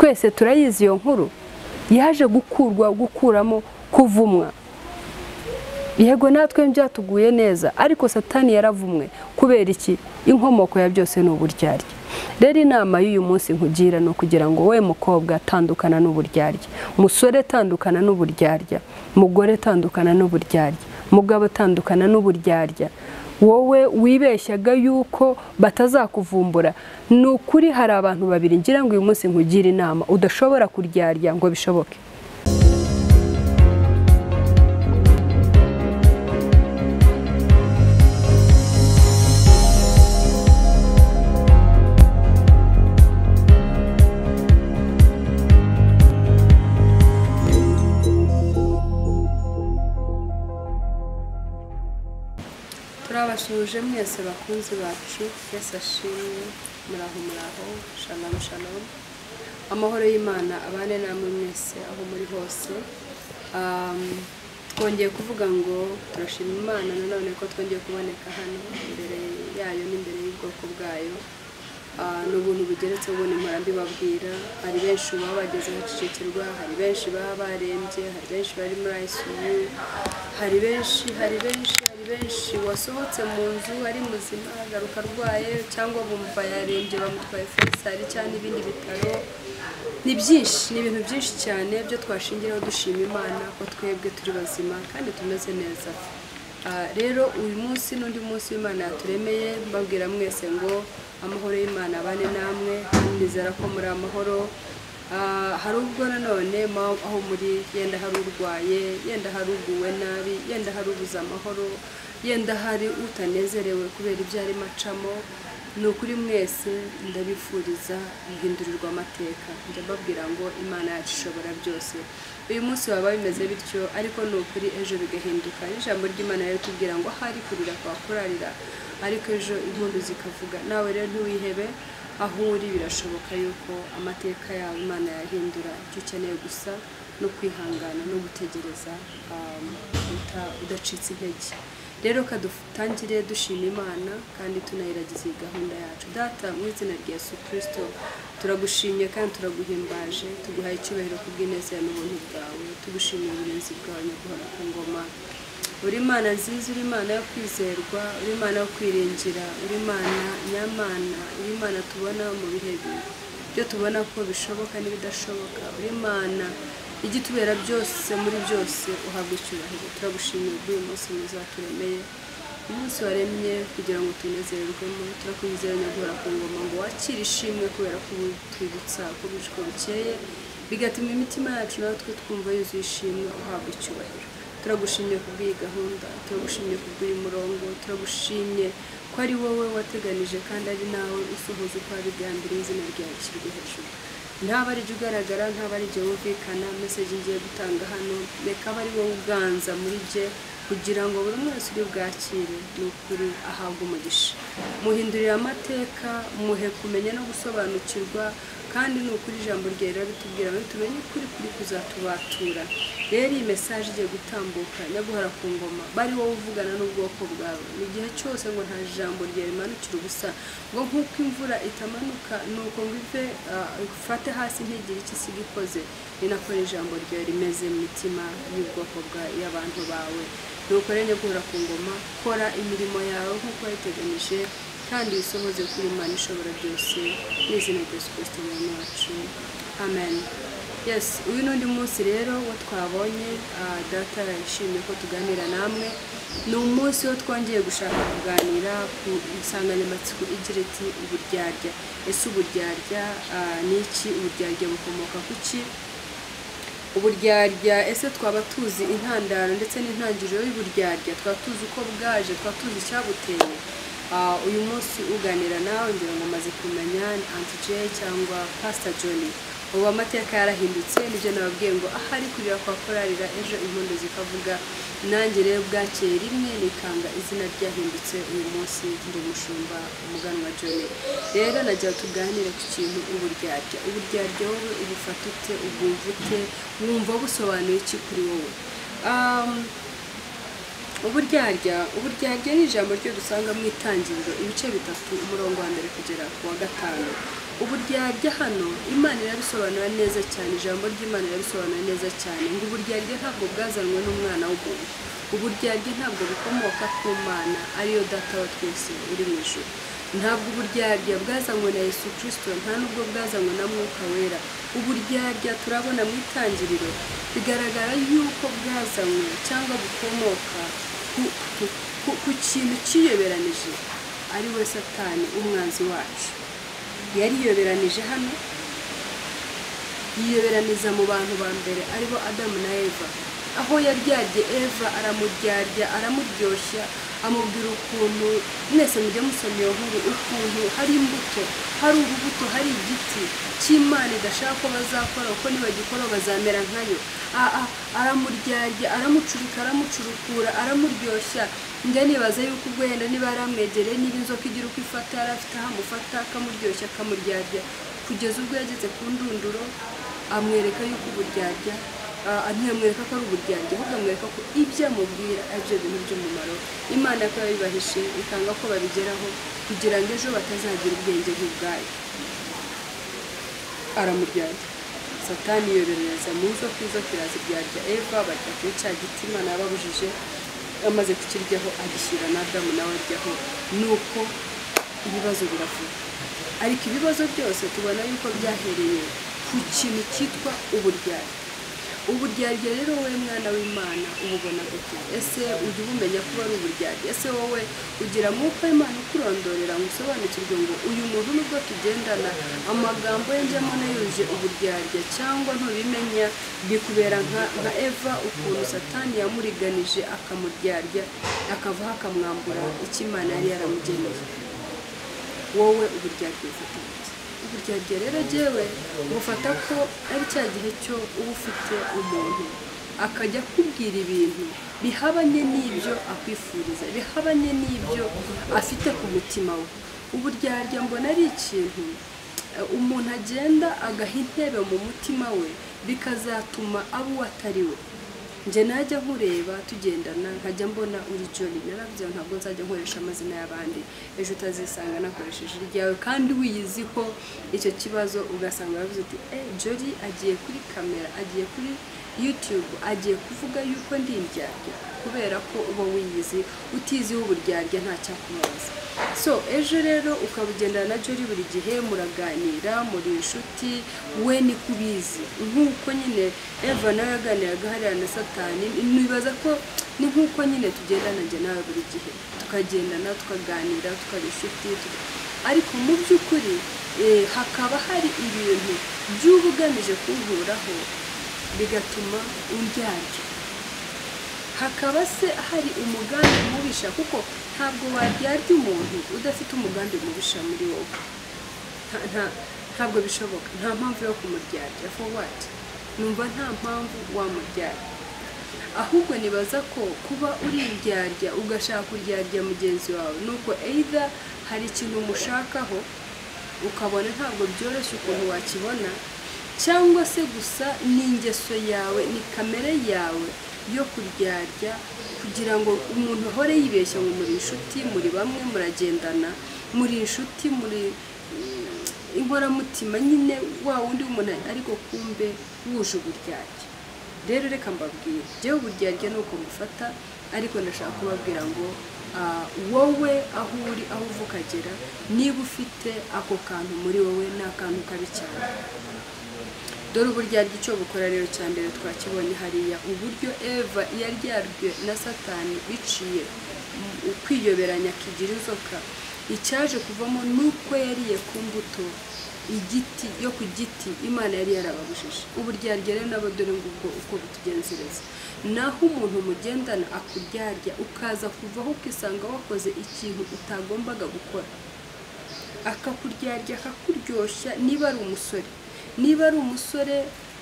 twese turayizi iyo nkuru yaje gukuramo kuvumwa. Yego natwe byatuguye neza, ariko Satani yaravumwe kubera iki? Inkomoko ya byose ni uburyarya. Rero inama y'uyu munsi nkugira no kugira ngo we mukobwa tandukana n'uburyarya, musore tandukana n'uburyarya, mugore tandukana n'uburyarya, mugabo tandukana n'uburyarya. Wowe wibeshyaga yuko batazakuvumbura, nukuri hari abantu babiri ngira ngo uyu munsi nkugira inama udashobora kuryarya ngo bishoboke. Turabashuje mwese bakunzi bacu, Yesu ashimwe, muraho, shalom shalom. Amahoro y'Imana abane namwe mwese aho muri hose. Twongeye kuvuga ngo turashima Imana nanone ko twongeye kuboneka hano imbere yayo n'imbere y'ubwoko bwayo. N'ubuntu bugeretse ubone mpora mbibabwira, hari benshi baba bageze bacicikirwa, hari benshi baba barembye, hari benshi bari muri ICU, hari benshi wasohotse mu nzu ari muzima agaruka arwaye, cyangwa bumva yarembye bamutwaye Faisal cyane ibindi bitaro. Ni byinshi, ni ibintu byinshi cyane byo twashingiraho dushima Imana ko twebwe turi bazima kandi tumeze neza. Rero uyu munsi n'undi munsi w'Imana yaturemeye, mbabwira mwese ngo amahoro y'Imana abane namwe, nizera ko muri amahoro. Hari ubwo nanone aho muri yenda hari urwaye, yenda hari uguwe nabi, yenda hari ubuza amahoro, yenda hari utanezerewe kubera ibyo ari macamo. Ni ukuri mwese ndabifuriza guhindurirwa amateka. Ndababwira ngo Imana yacu ishobora byose. Uyu munsi baba bimeze bityo, ariko ni ukuri ejo bigahinduka. Ijambo ry'Imana rero tubwira ngo hari kurira kwa kurarira, ariko ejo impundu zikavuga. Nawe rero ntiwihebe, aho uri birashoboka yuko amateka yawe Imana yahindura. Icyo ukeneye gusa no kwihangana no gutegereza, udacitse intege. Rero kadutangire dushima Imana kandi tunayiragiza iyi gahunda yacu. Data mu izina rya Yesu Kristo turagushimye kandi turaguhimbaje, tuguhaye icyubahiro kubw'ineza n'ubuntu bwawe, tugushimiye uburinzi bwawe nyaguhora ku ngoma. Uri Imana nziza, uri Imana yo kwizerwa, uri Imana yo kwiringira, uri Imana nyamana, uri Imana tubona mu bihe byo tubona ko bishoboka n'ibidashoboka, uri Imana igitubera byose muri byose. Uhabwe icyubahiro. Turagushimiye uyu munsi mwiza waturemeye, umunsi waremye kugira ngo tunezererwemo. Turakwizera nyaguhora ku ngoma ngo wakire ishimwe kubera ko twibutsa ko bishwe bukeye bigatuma imitima yacu natwe twumva yuzuye ishimwe. Uhabwe icyubahiro. Turagushimye kubw'iyi gahunda, turagushimye kubw'uyu murongo, turagushimye ko ari wowe wateganije kandi ari nawe usohoza uko wabigambiriye. Izina ryawe rishyirwe hejuru. Ntaba ari jye ugaragara, ntaba ari jye wumvikana, message ngiye gutanga hano reka aba ari wowe uganza muri jye, kugira ngo buri wese uri bwakire ni ukuri ahabwe umugisha. Muhindurire amateka, muhe kumenya no gusobanukirwa, kandi ni ukuri ijambo rye ritubwira ngo tumenye ukuri kuri kuzatubatura. Rero iyi message igiye gutambuka nyaguhora ku ngoma, bari wowe uvugana n'ubwoko bwawe. Mu gihe cyose ngo nta jambo rye rimanukira ubusa, ngo nk'uko imvura itamanuka nuko ngo ive ufate hasi ntigire icyo isiga ikoze, ni nako ijambo rye rimeze mu mitima y'ubwoko y'abantu bawe. Nuko rero nyaguhora ku ngoma, kora imirimo yawe nk'uko wayiteganije, kandi wisohoze kuri Imana ishobora byose, n'izina rya Yesu Kristo umwami wacu, amen. Yes, uyu n'undi munsi rero wo twabonye, data yishimiye ko tuganira namwe. Ni umunsi wo twongeye gushaka kuganira ku insanganyamatsiko igira iti uburyarya. Ese uburyarya ni iki? Uburyarya bukomoka ku ki? Uburyarya ese twaba tuzi intandaro ndetse n'intangiriro y'uburyarya? Twaba tuzi uko bwaje? Twaba tuzi icyabuteye? Uyu munsi uganira nawe ngira ngo maze kumenya ni Auntie J cyangwa Pastor Johnny. Ubu amateka yarahindutse, nibyo nababwiye ngo ahari kurira kwa kurarira ejo impundu zikavuga. Nanjye rero bwakeye rimwe nikanga izina ryahindutse. Uyu munsi ndi umushumba umuganwa Johnny. Rero najya tuganire ku kintu uburyarya. Uburyarya wowe ubufata ute? Ubwumva ute? Wumva busobanuye iki kuri wowe? Uburyarya ni ijambo ryo dusanga mu Itangiriro ibice 3 umurongo wa 1 kugera ku wa 5. uburyarya hano Imana irabisobanura neza cyane, ijambo ry'Imana irabisobanura neza cyane ngo uburyarya ntabwo bwazanwe n'umwana w'umuntu, uburyarya ntabwo bukomoka ku Mana ariyo data wa twese uri mu ijuru, ntabwo uburyarya bwazanywe na Yesu Kristo, nta nubwo bwazanywe na Mwuka Wera. Uburyarya turabona mu itangiriro bigaragara yuko bwazanywe cyangwa bukomoka ku kintu kiyoberanije ari we Satani, umwanzi wacu. Yariyoberanije hano, yiyoberaniza mu bantu ba mbere aribo Adamu na Eva, aho yaryarye Eva aramuryarya aramuryoshya, amubwira ukuntu mwese mujya musoma iyo nkuru, ukuntu hari imbuto, hari urubuto, hari igiti cy'Imana idashaka ko bazakora, uko nibagikora bazamera nkayo. Aramuryarya, aramucurika, aramucurukura, aramuryoshya. Njya nibaza yuko ubwo yenda niba aramwegereye, niba inzoka igira uko ifata, yari afite aho amufata akamuryoshya akamuryarya, kugeza ubwo yageze ku ndunduro amwereka yuko uburyarya ntiyamwereka ko ari uburyarya, ahubwo amwereka ko ibyo amubwira ari byo bintu by'umumaro. Imana ko yabibahishe ikanga ko babigeraho kugira ngo ejo batazagira ubwenge nk'ubwayo. Aramuryarya, Satani yoberereza mu nzoka, inzoka iraziryarya Eva, barya kuri cya giti Imana yababujije, amaze kukiryaho agishyira na Adamu nawe aryaho, nuko ibibazo biravuga. Ariko ibibazo byose tubona yuko byahereye ku kintu cyitwa uburyarya. Uburyarya rero wowe mwana w'Imana ububona gute? Ese ujya ubumenya kuba ari uburyarya? Ese wowe ugira Mwuka w'Imana ukurondorera ngo usobanukirwe ngo uyu muntu nubwo tugendana amagambo ye njyamo yuje uburyarya, cyangwa ntubimenya bikubera nka Eva, ukuntu Satani yamuriganije akamuryarya akavaho akamwambura icyo Imana yari yaramugeneye? Wowe uburyarya ufata iki? Uburyarya rero jyewe bufata ko ari cya gihe cyo uba ufite umuntu akajya akubwira ibintu bihabanye n'ibyo akwifuriza, bihabanye n'ibyo afite ku mutima we. Uburyarya mbona ari ikintu umuntu agenda agaha intebe mu mutima we, bikazatuma aba uwo atari we. Njye najya nkureba tugendana nkajya mbona uri Jolly, naravuze ntabwo nzajya nkoresha amazina y'abandi, ejo utazisanga nakoresheje iryawe, kandi wiyizi ko icyo kibazo ugasanga bavuze uti Jolly agiye kuri kamera, agiye kuri YouTube, agiye kuvuga yuko ndi indyarya, kubera ko uba wiyizi utiziho uburyarya nta cyakumaza. So ejo rero ukabugendana na Jolly buri gihe muraganira, muri inshuti, we ni kubizi nk'uko nyine Eva nawe yaganiraga hariya na Satani. Nibaza ko ni nk'uko nyine tugendana njye nawe buri gihe, tukagendana tukaganira tukaba inshuti, ariko mu by'ukuri hakaba hari ibintu by'uba ugamije kunkuraho bigatuma undyarya. Hakaba se hari umugambi mubisha, kuko ntabwo waryarya umuntu udafite umugambi mubisha muri wowe. Ntabwo bishoboka, nta mpamvu yo kumuryarya. For what? Numva nta mpamvu wamuryarya. Ahubwo nibaza ko kuba uri indyarya ugashaka kuryarya mugenzi wawe, nuko either hari ikintu umushakaho ukabona ntabwo byoroshye ukuntu wakibona, cyangwa se gusa ni ingeso yawe, ni kamere yawe yo kuryarya, kugira ngo umuntu ahore yibeshya ngo muri inshuti, muri bamwe muragendana, muri inshuti, muri inkoramutima nyine wa wundi w'umuntu, ariko kumbe wuje uburyarya. Rero reka mbabwire, jyewe uburyarya ni uko mufata, ariko ndashaka kubabwira ngo wowe aho uri, aho uva ukagera, niba ufite ako kantu muri wowe ni akantu kabi cyane. Dore uburyarya icyo bukora rero cya mbere twakibonye hariya, uburyo Eva yaryarwe na Satani biciye ukwiyoberanya akigira inzoka. Icyaje kuvamo nuko yariye ku mbuto igiti yo ku giti Imana yari yarababujije. Uburyarya rero nabo dore ngubwo uko butugenzereza. Naho umuntu mugendana akuryarya, ukaza kuvaho ukisanga wakoze ikintu utagombaga gukora, akakuryarya akakuryoshya. Niba ari umusore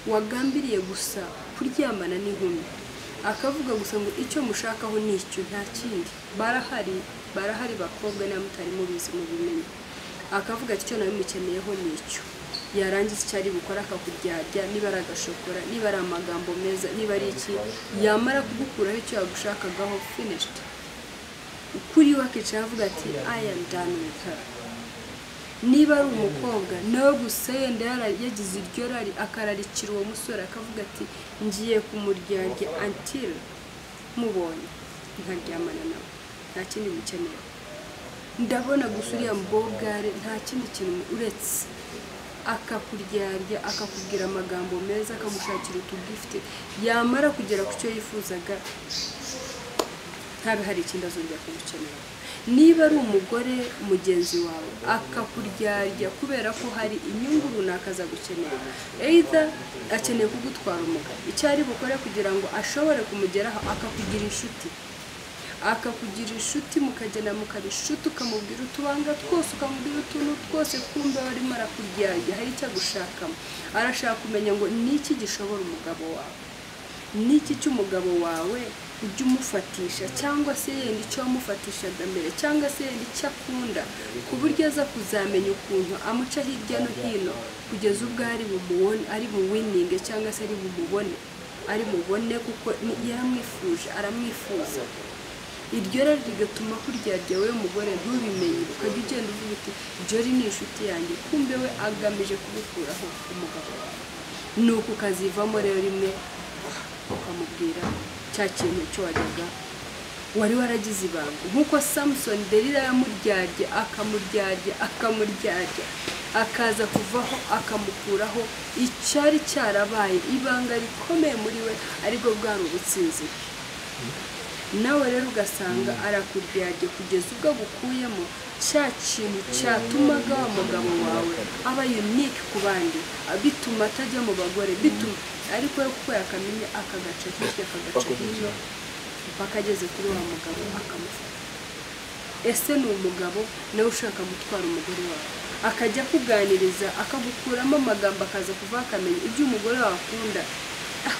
wagambiriye gusa kuryamana n'inkumi, akavuga gusa ngo icyo mushakaho ni icyo, nta kindi. Barahari bakobwa niba mutari mubizi mubimenye, akavuga ati icyo nawe mukeneyeho ni icyo. Yarangiza icyo ari bukora akakuryarya, niba ari agashokora, niba ari amagambo meza, niba ari iki, yamara kugukuraho icyo yagushakagaho, finished. Ukuri we akicara avuga ati I am done with her. niba ari umukobwa nawe gusa yenda yagize iryo rari akararikira uwo musore akavuga ati ngiye kumuryarya until mubonye nkaryamana nawe nta kindi mukeneye ndabona gusa uriya mbogare nta kindi kintu uretse akakuryarya akakubwira amagambo meza akamushakira utugifite yamara kugera ku cyo yifuzaga ntabe hari ikindi azongera kumukenera niba ari umugore mugenzi wawe akakuryarya kubera ko hari inyungu runaka aza gukenera either akeneye kugutwara umugabo icyo ari bukore kugira ngo ashobore kumugeraho akakugira inshuti mukagenda mukaba inshuti ukamubwira utubanga twose ukamubwira utuntu twose kumbe barimo arakuryarya hari icyo agushakamo arashaka kumenya ngo niki gishobora umugabo wawe niki cy'umugabo wawe ujye umufatisha cyangwa se yenda icyo wamufatishaga mbere cyangwa se yenda icyo akunda ku buryo aza kuzamenya ukuntu amuca hirya no hino kugeza ubwo ari buwininge cyangwa se ari mubone kuko yaramwifuje aramwifuza iryo rero rigatuma kuryarya we mugore ntubimenye ukajya ugenda uvuga uti jori ni inshuti yanjye kumbe we agamije kubukuraho umugabo wawe nuko ukazivamo rero rimwe ukamubwira cya kintu cyo wajyaga wari waragize ibanga nk'uko Samson Delila yamuryarye akamuryarya akaza kuvaho akamukuraho icyari cyarabaye ibanga rikomeye muri we ariko bwari ubutsinzi nawe rero ugasanga arakuryarye kugeza ubwo agukuyemo cya kintu cyatumaga wa mugabo wawe aba unique ku bandi bituma atajya mu bagore bituma ariko we kuko yakamenya akagaca hirya akagaca hino mpaka ageze kuri wa mugabo akamufata ese ni umugabo nawe ushaka gutwara umugore wawe akajya kuganiriza akagukuramo amagambo akaza kuva akamenya ibyo umugore wawe akunda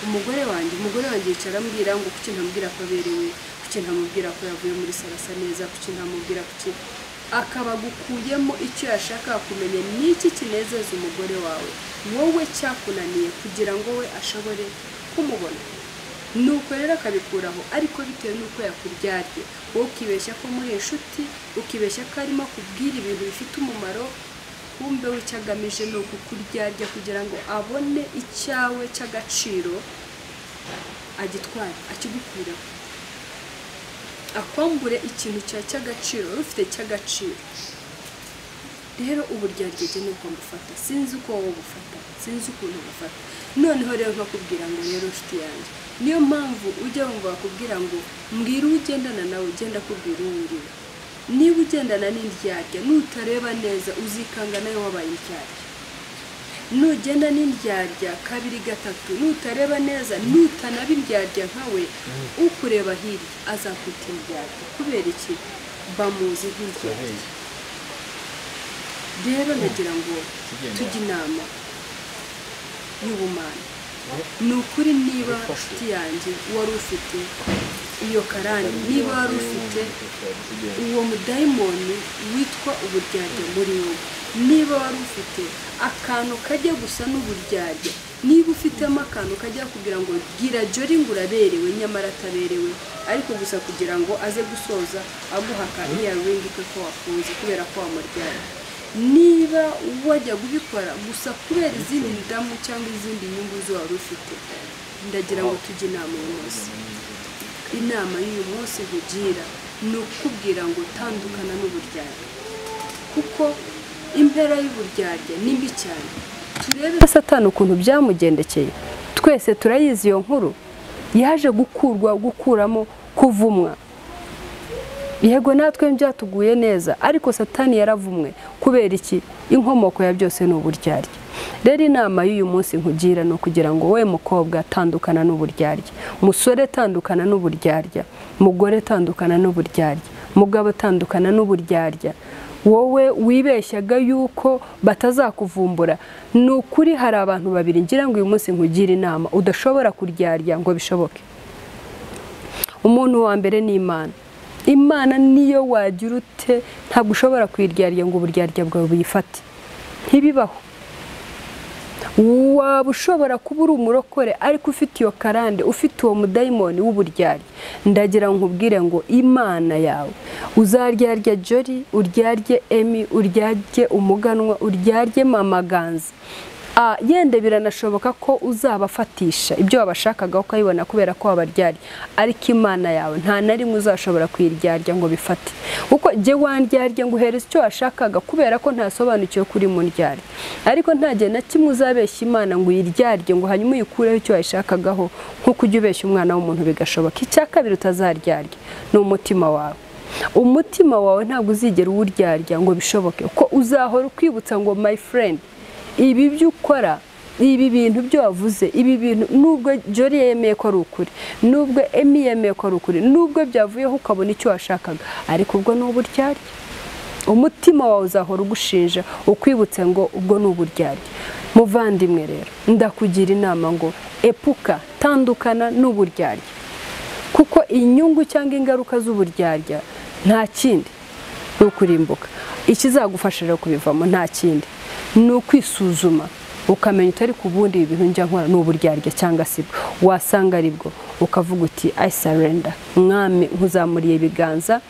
umugore wanjye yicara ambwira ngo kuki ntamubwira ko aberewe kuki ntamubwira ko yavuye muri sarasa neza kuki ntamubwira kuki akaba gukuyemo icyo yashaka kumenya n'iki kinezeza umugore wawe wowe cyakunaniye kugira ngo we ashobore kumubona nuko rero akabikuraho ariko bitewe n'uko yakuryarye wowe ukibeshya ko muri inshuti ukibeshya ko arimo kubwira ibintu bifite umumaro kumbe we cyagamije no kukuryarya kugira ngo abone icyawe cy'agaciro agitware akigukuraho akwambure ikintu cy'agaciro rufite cy'agaciro rero uburyarye nubwo ngufata sinzi uko wowe bufata sinzi ukuntu bufata noneho rero nkakubwira ngo rero nshuti yanjye niyo mpamvu ujya wumva bakubwira ngo mbwira ugendana nawe ugenda kubwira uwungira niba ugendana n'indyarya nutareba neza uzikanga nawe wabaye indyarya nugenda n'indyarya kabiri gatatu nutareba neza nutanaba indyarya nkawe ukureba hirya azakwita indyarya kubera iki bamuzi nk'indyarya rero nagira ngo tujye inama y'ubumana ni ukuri niba nshuti yanjye wari ufite iyo karani niba wari ufite uwo mudayimoni witwa uburyarya muri wowe niba wari ufite akantu kajya gusa n'uburyarya niba ufitemo akantu kajya kugira ngo gira jori ngo uraberewe nyamara ataberewe ariko gusa kugira ngo aze gusoza aguha ka earring ke ko wakunze kubera ko wamuryarya niba wajya kubikora gusa kubera izindi ndamu cyangwa izindi nyungu zo wari ufite ndagira ngo tujye inama y'umunsi inama y'uyu munsi nkugira ni ukubwira ngo tandukana n'uburyarya kuko impera y'uburyarya ni mbi cyane turebe Satani ukuntu byamugendekeye twese turayizi iyo nkuru yaje gukuramo kuvumwa yego natwe byatuguye neza ariko Satani yaravumwe kubera iki inkomoko ya byose ni uburyarya rero inama y'uyu munsi nkugira no kugira ngo we mukobwa tandukana n'uburyarya musore tandukana n'uburyarya mugore tandukana n'uburyarya mugabo tandukana n'uburyarya wowe wibeshyaga yuko batazakuvumbura ni ukuri hari abantu babiri ngira ngo uyu munsi nkugira inama udashobora kuryarya ngo bishoboke umuntu wa mbere ni Imana niyo wagira ute ntabwo ushobora kwiryarya ngo uburyarya bwawe buyifate ntibibaho waba ushobora kuba uri umurokore ariko ufite iyo karande, ufite uwo mudayimoni w'uburyarya, ndagira nkubwire ngo Imana yawe uzaryarya Jolly, uryarye Emmy, uryarye Umuganwa, uryarye Mama Ganza. Yende biranashoboka ko uzabafatisha ibyo wabashakaga ukabibona kubera ko wabaryarya, ariko Imana yawe nta na rimwe uzashobora kuyiryarya ngo bifate, kuko je wandyarya ngo uhereza icyo washakaga kubera ko ntasobanukiwe kuri mu ndyarya, ariko nta gihe na kimwe uzabeshya Imana ngo uyiryarye ngo hanyuma uyikureho icyo washakagaho, nko kujya ubeshya umwana w'umuntu bigashoboka. Icya kabiri utazaryarya ni umutima wawe. Umutima wawe ntabwo uzigera uwuryarya ngo bishoboke, ko uzahora ukwibutsa ngo my friend, ibi byo ukora, ibi bintu byo wavuze, ibi bintu nubwo Jolly yemeye ko ari ukuri, nubwo Emmy yemeye ko ari ukuri, nubwo byavuyeho ukabona icyo washakaga, ariko ubwo ni uburyarya. Umutima wawe uzahora ugushinja ukwibutse ngo ubwo ni uburyarya. Muvandimwe rero, ndakugira inama ngo epuka, tandukana n'uburyarya, kuko inyungu cyangwa ingaruka z'uburyarya nta kindi ni ukurimbuka. Ikizagufasha rero kubivamo nta kindi ni ukwisuzuma, ukamenya utari ku bundi ibintu njya nkora ni uburyarya cyangwa se wasanga aribwo, ukavuga uti I surrender, mwami nkuzamuriye ibiganza,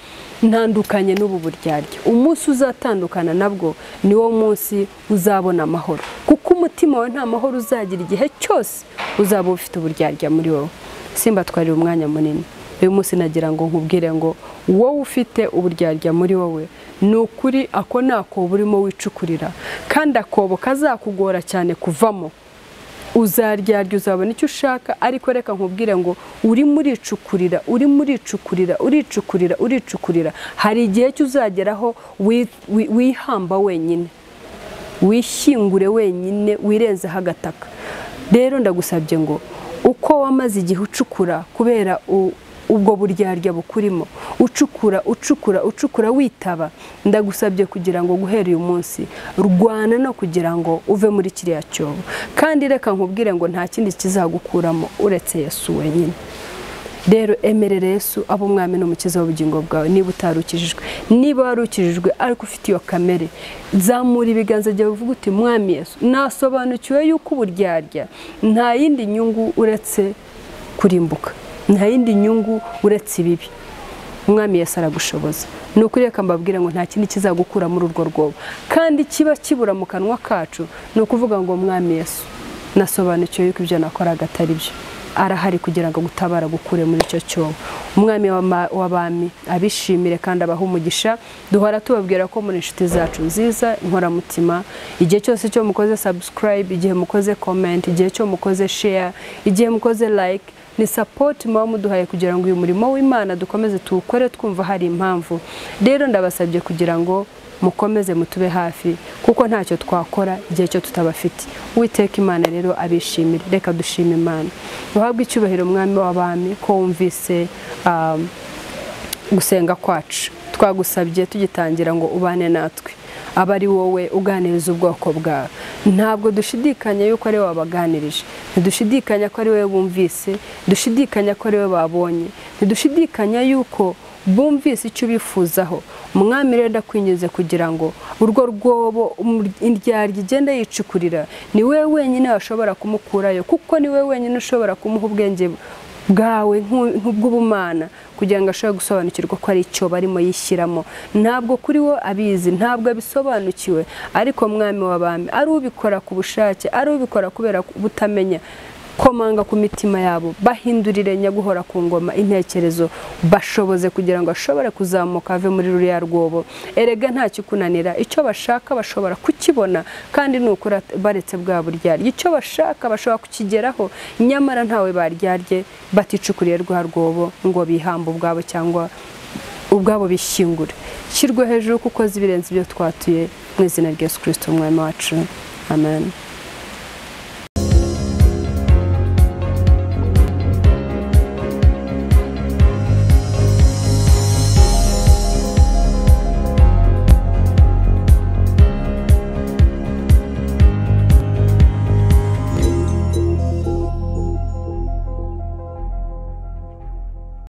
ntandukanye n'ubu buryarya. Umunsi uzatandukana nabwo ni wo munsi uzabona amahoro, kuko umutima wawe nta mahoro uzagira igihe cyose uzaba ufite uburyarya muri wowe. Simba twarira umwanya munini, uyu munsi nagira ngo nkubwire ngo wowe ufite uburyarya muri wowe, ni ukuri ako nako burimo wicukurira, kandi akobo kazakugora cyane kuvamo. Uzaryarya, uzabona icyo ushaka, ariko reka nkubwire ngo urimo uricukurira, urimo uricukurira, uricukurira, uricukurira, hari igihe cyuzageraho wihamba wenyine, wishyingure wenyine, wirenzeho agataka. Rero ndagusabye ngo uko wamaze igihe ucukura kubera ubwo buryarya bukurimo, ucukura witaba, ndagusabye kugira ngo guhera uyu munsi rwana no kugira ngo uve muri kiriya cyobo, kandi reka nkubwire ngo nta kindi kizagukuramo uretse Yesu wenyine. Rero emerere Yesu abo umwami n'umukiza w'ubugingo bwawe. Niba utarukijijwe, niba warukijijwe ariko ufite iyo kamere, zamura ibiganza byawe uvuga uti mwami Yesu, nasobanukiwe yuko uburyarya nta yindi nyungu uretse kurimbuka, nta yindi nyungu uretse ibibi. Umwami Yesu aragushoboza. Ni ukuri reka mbabwire ngo nta kindi kizagukura muri urwo rwobo, kandi kiba kibura mu kanwa kacu ni ukuvuga ngo mwami Yesu, nasobanukiwe yuko ibyo nakoraga atari byo, arahari kugira ngo gutabara gukure muri icyo cyobo. Umwami w'abami abishimire kandi abaha umugisha. Duhora tubabwira ko muri inshuti zacu nziza inkoramutima, igihe cyose cyo mukoze subscribe, igihe mukoze comment, igihe cyo mukoze share, igihe mukoze like, ni support muba muduhaye kugira ngo uyu murimo w'Imana dukomeze tuwukore twumva hari impamvu. Rero ndabasabye kugira ngo mukomeze mutube hafi, kuko ntacyo twakora igihe cyo tutabafite. Uwiteka Imana rero abishimire. Reka dushime Imana. Uhabwe icyubahiro mwami w'abami ko wumvise gusenga kwacu. Twagusabye tugitangira ngo ubane natwe, abari wowe uganiriza ubwoko bwawe. Ntabwo dushidikanya yuko ari wowe wabaganirije, ntidushidikanya ko ari wowe bumvise, dushidikanya ko ari wowe babonye, ntidushidikanya yuko bumvise icyo bifuzaho. Mwami rero ndakwinginze kugira ngo urwo rwobo indyarya igenda yicukurira, ni wewe wenyine washobora kumukurayo, kuko ni wewe wenyine ushobora kumuha ubwenge bwawe nk'ubw'ubumana kugira ngo ashobore gusobanukirwa ko ari icyo barimo yishyiramo. Ntabwo kuri wo abizi, ntabwo abisobanukiwe, ariko mwami w'abami ari ubikora ku bushake, ari ubikora kubera butamenya. Komanga ku mitima yabo, bahindurire nyaguhora ku ngoma intekerezo, bashoboze kugira ngo ashobore kuzamuka ave muri ruriya rwobo. Erega nta kikunanira, icyo bashaka bashobora kukibona, kandi nukura baretse bwa buryarya, icyo bashaka bashobora kukigeraho, nyamara ntawe baryarye baticukuriye rwa rwobo ngo bihamba ubwabo cyangwa ubwabo bishyingure. Shyirwe hejuru kuko zibirenze ibyo twatuye, mu izina rya Yesu Kristo umwami wacu. Amen.